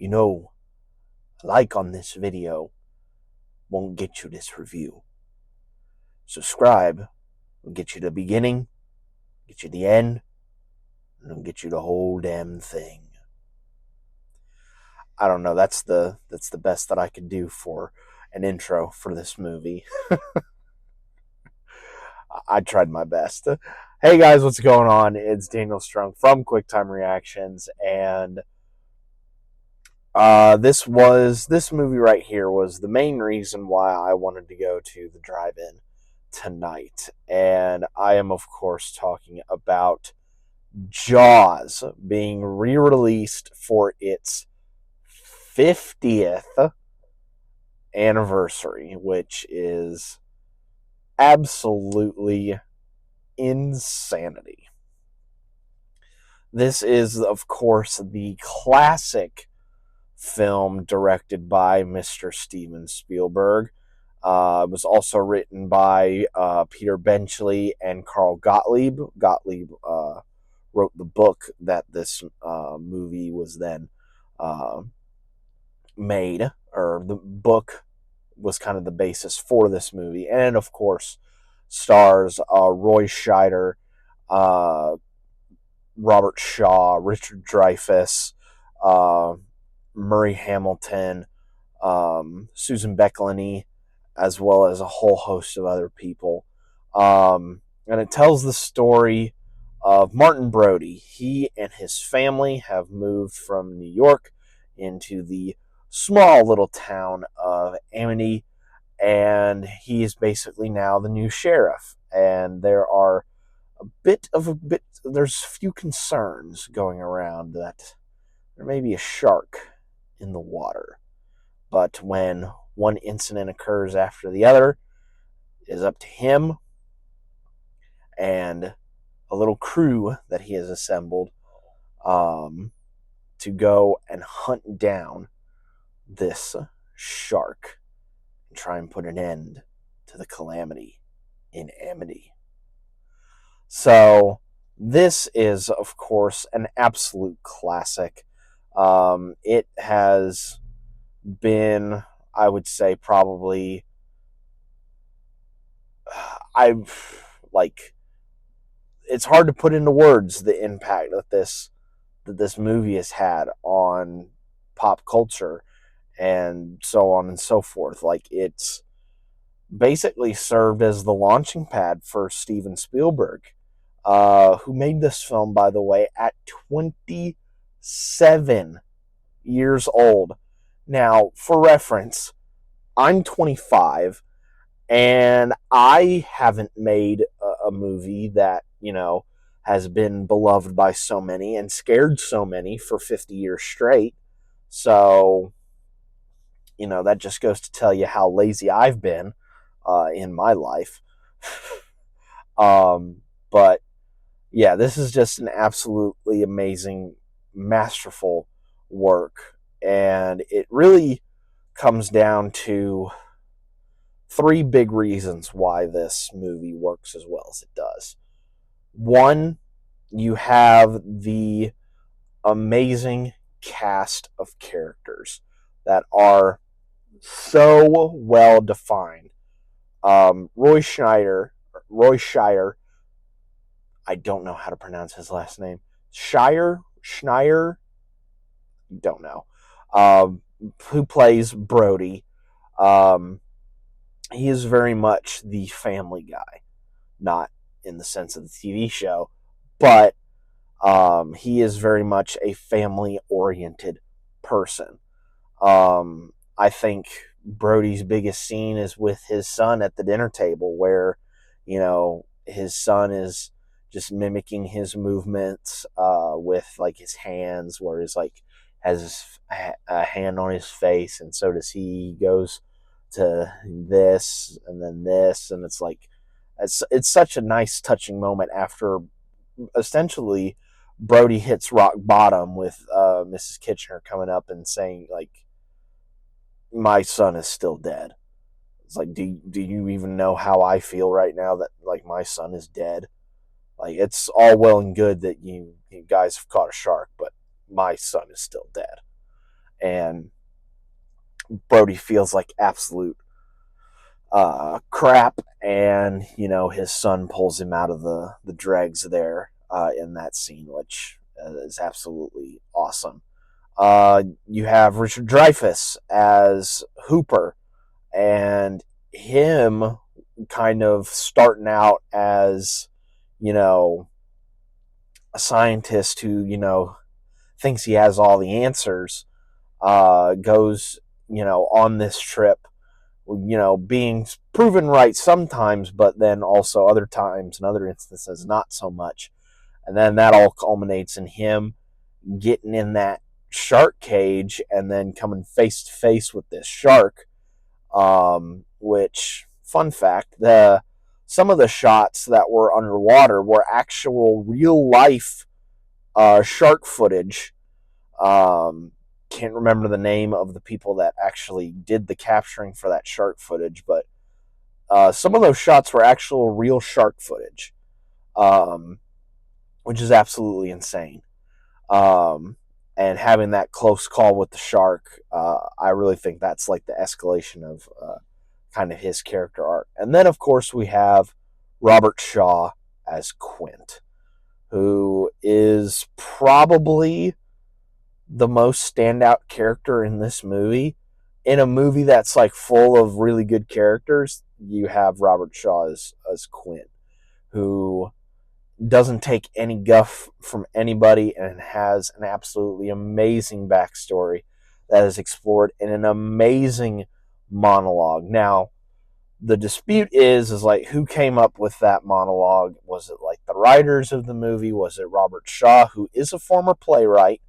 You know, a like on this video won't get you this review. Subscribe will get you the beginning, get you the end, and it'll get you the whole damn thing. I don't know, that's the best that I could do for an intro for this movie. I tried my best. Hey guys, what's going on? It's Daniel Strung from QuickTime Reactions, and this movie right here was the main reason why I wanted to go to the drive-in tonight. And I am, of course, talking about Jaws being re-released for its 50th anniversary, which is absolutely insanity. This is, of course, the classic film directed by Mr. Steven Spielberg. It was also written by Peter Benchley and Carl Gottlieb. Gottlieb wrote the book that this movie was then made, or the book was kind of the basis for this movie. And, of course, stars Roy Scheider, Robertshaw, Richarddreyfuss, Murray Hamilton, Susan Becklany, as well as a whole host of other people. And it tells the story of Martin Brody. He and his family have moved from New York into the small little town of Amity, and he is basically now the new sheriff. And there's a few concerns going around that there may be a shark in the water. But when one incident occurs after the other, it is up to him and a little crew that he has assembled to go and hunt down this shark and try and put an end to the calamity in Amity. So this is, of course, an absolute classic. It has been, I would say, probably, it's hard to put into words the impact that this movie has had on pop culture and so on and so forth. Like, it's basically served as the launching pad for Steven Spielberg, who made this film, by the way, at 27 years old. Now, for reference, I'm 25, and I haven't made a movie that, has been beloved by so many and scared so many for 50 years straight. So, that just goes to tell you how lazy I've been in my life. But, yeah, this is just an absolutely amazing, masterful work. And it really comes down to three big reasons why this movie works as well as it does. One, you have the amazing cast of characters that are so well defined. Roy Scheider, I don't know how to pronounce his last name. Schneier, don't know. Who plays Brody. He is very much the family guy, not in the sense of the TV show, but he is very much a family-oriented person. I think Brody's biggest scene is with his son at the dinner table, where, his son is just mimicking his movements with, like, his hands, where he's, like, has a hand on his face, and so does he. He goes to this, and then this, and it's like, it's such a nice, touching moment after, essentially, Brody hits rock bottom with Mrs. Kitchener coming up and saying, like, my son is still dead. It's like, do you even know how I feel right now that, like, my son is dead? Like, it's all well and good that you guys have caught a shark, but my son is still dead. and Brody feels like absolute crap, and his son pulls him out of the dregs there in that scene, which is absolutely awesome. You have Richard Dreyfuss as Hooper, and him kind of starting out as a scientist who thinks he has all the answers, goes on this trip, being proven right sometimes, but then also other times and other instances not so much. And then that all culminates in him getting in that shark cage and then coming face to face with this shark. Which, fun fact, some of the shots that were underwater were actual real life shark footage. Can't remember the name of the people that actually did the capturing for that shark footage, but some of those shots were actual real shark footage, which is absolutely insane. And having that close call with the shark, I really think that's like the escalation of kind of his character arc. And then, of course, we have Robertshaw as Quint, who is probably the most standout character in this movie. In a movie that's like full of really good characters, you have Robertshaw as Quint, who doesn't take any guff from anybody and has an absolutely amazing backstory that is explored in an amazing monologue. Now, the dispute is like, who came up with that monologue? Was it like the writers of the movie? Was it Robert Shaw, who is a former playwright?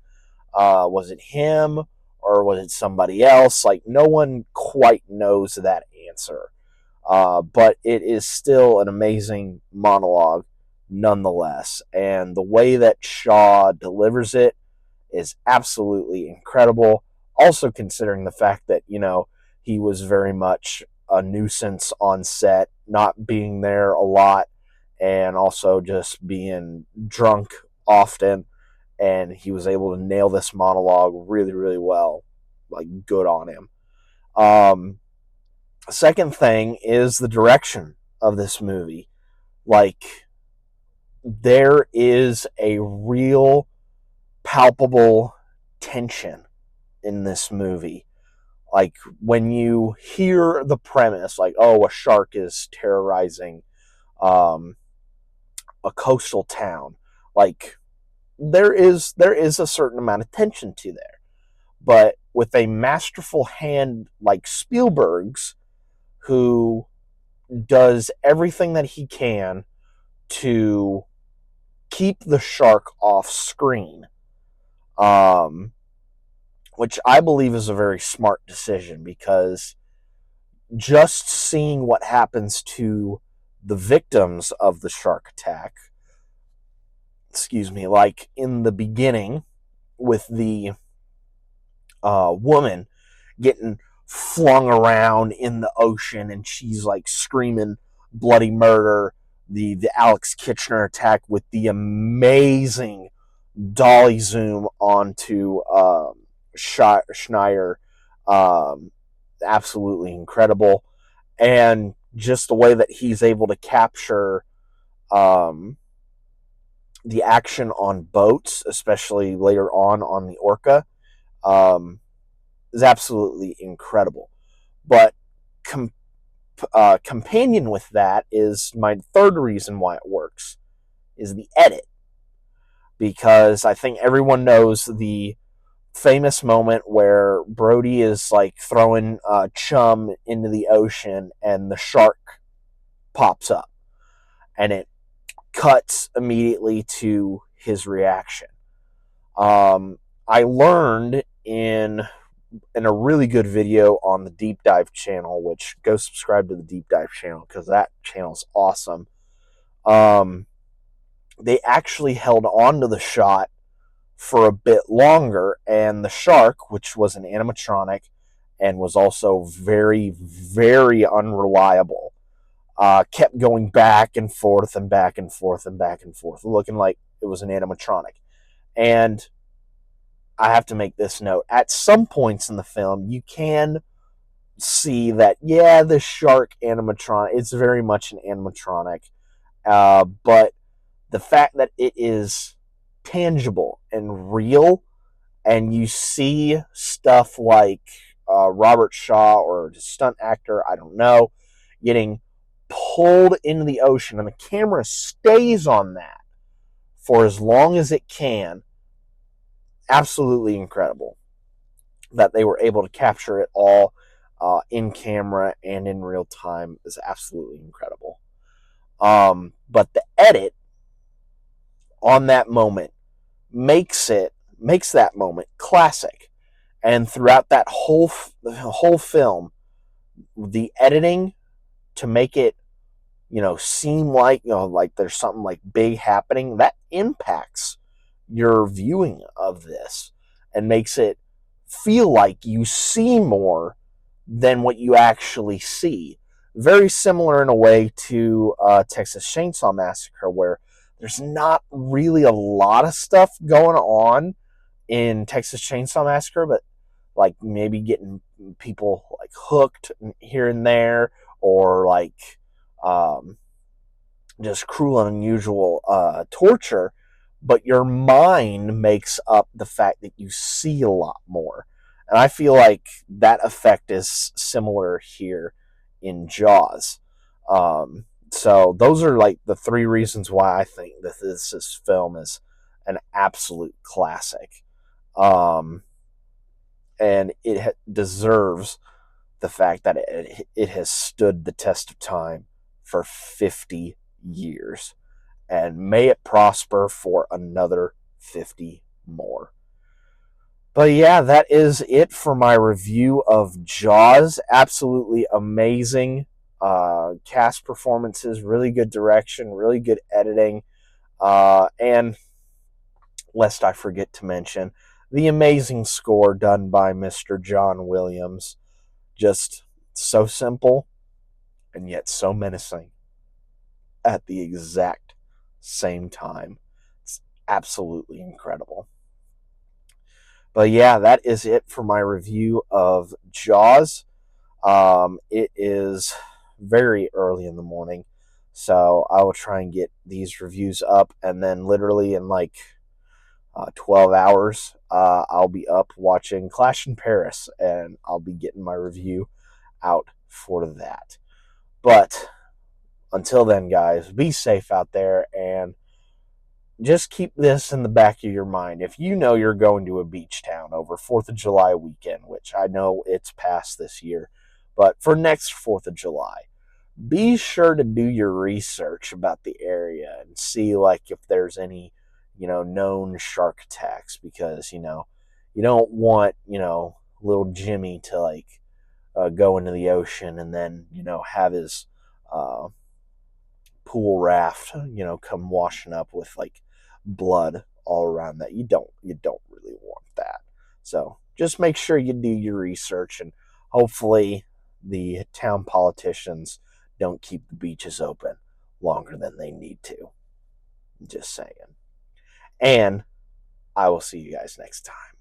Was it him, or was it somebody else? Like, no one quite knows that answer. But it is still an amazing monologue nonetheless. And the way that Shaw delivers it is absolutely incredible. Also considering the fact that, he was very much a nuisance on set, not being there a lot, and also just being drunk often. And he was able to nail this monologue really, really well. Like, good on him. Second thing is the direction of this movie. Like, there is a real palpable tension in this movie. Like, when you hear the premise, like, oh, a shark is terrorizing a coastal town, like, there is a certain amount of tension to there. But with a masterful hand like Spielberg's, who does everything that he can to keep the shark off screen, which I believe is a very smart decision, because just seeing what happens to the victims of the shark attack, like in the beginning with the woman getting flung around in the ocean and she's like screaming bloody murder, the Alex Kitchener attack with the amazing dolly zoom onto Schneider, absolutely incredible. And just the way that he's able to capture the action on boats, especially later on the Orca, is absolutely incredible. But companion with that is my third reason why it works, is the edit. Because I think everyone knows the famous moment where Brody is like throwing chum into the ocean and the shark pops up, and it cuts immediately to his reaction. I learned in a really good video on the Deep Dive channel, which go subscribe to the Deep Dive channel because that channel's awesome. They actually held on to the shot for a bit longer, and the shark, which was an animatronic and was also very, very unreliable, kept going back and forth and back and forth and back and forth, looking like it was an animatronic. And I have to make this note. At some points in the film, you can see that, yeah, the shark animatronic, it's very much an animatronic, but the fact that it is tangible and real, and you see stuff like Robert Shaw or the stunt actor, I don't know, getting pulled into the ocean, and the camera stays on that for as long as it can. Absolutely incredible that they were able to capture it all in camera and in real time is absolutely incredible. But the edit on that moment makes that moment classic. And throughout that the whole film, the editing to make it, seem like, like there's something like big happening, that impacts your viewing of this and makes it feel like you see more than what you actually see. Very similar in a way to Texas Chainsaw Massacre, where there's not really a lot of stuff going on in Texas Chainsaw Massacre, but like maybe getting people like hooked here and there, or like just cruel and unusual torture, but your mind makes up the fact that you see a lot more. And I feel like that effect is similar here in Jaws. So those are like the three reasons why I think that this film is an absolute classic. And it deserves the fact that it has stood the test of time for 50 years. And may it prosper for another 50 more. But yeah, that is it for my review of Jaws. Absolutely amazing cast performances, really good direction, really good editing, and lest I forget to mention, the amazing score done by Mr. John Williams. Just so simple and yet so menacing at the exact same time. It's absolutely incredible. But yeah, that is it for my review of Jaws. It is very early in the morning, so I will try and get these reviews up, and then literally in like 12 hours, I'll be up watching Clash in Paris, and I'll be getting my review out for that. But until then, guys, be safe out there, and just keep this in the back of your mind. If you know you're going to a beach town over 4th of July weekend, which I know it's past this year, but for next 4th of July, be sure to do your research about the area and see like if there's any, known shark attacks, because, you don't want, little Jimmy to like go into the ocean and then, have his pool raft, come washing up with like blood all around that. You don't really want that. So just make sure you do your research, and hopefully the town politicians don't keep the beaches open longer than they need to. Just saying. And I will see you guys next time.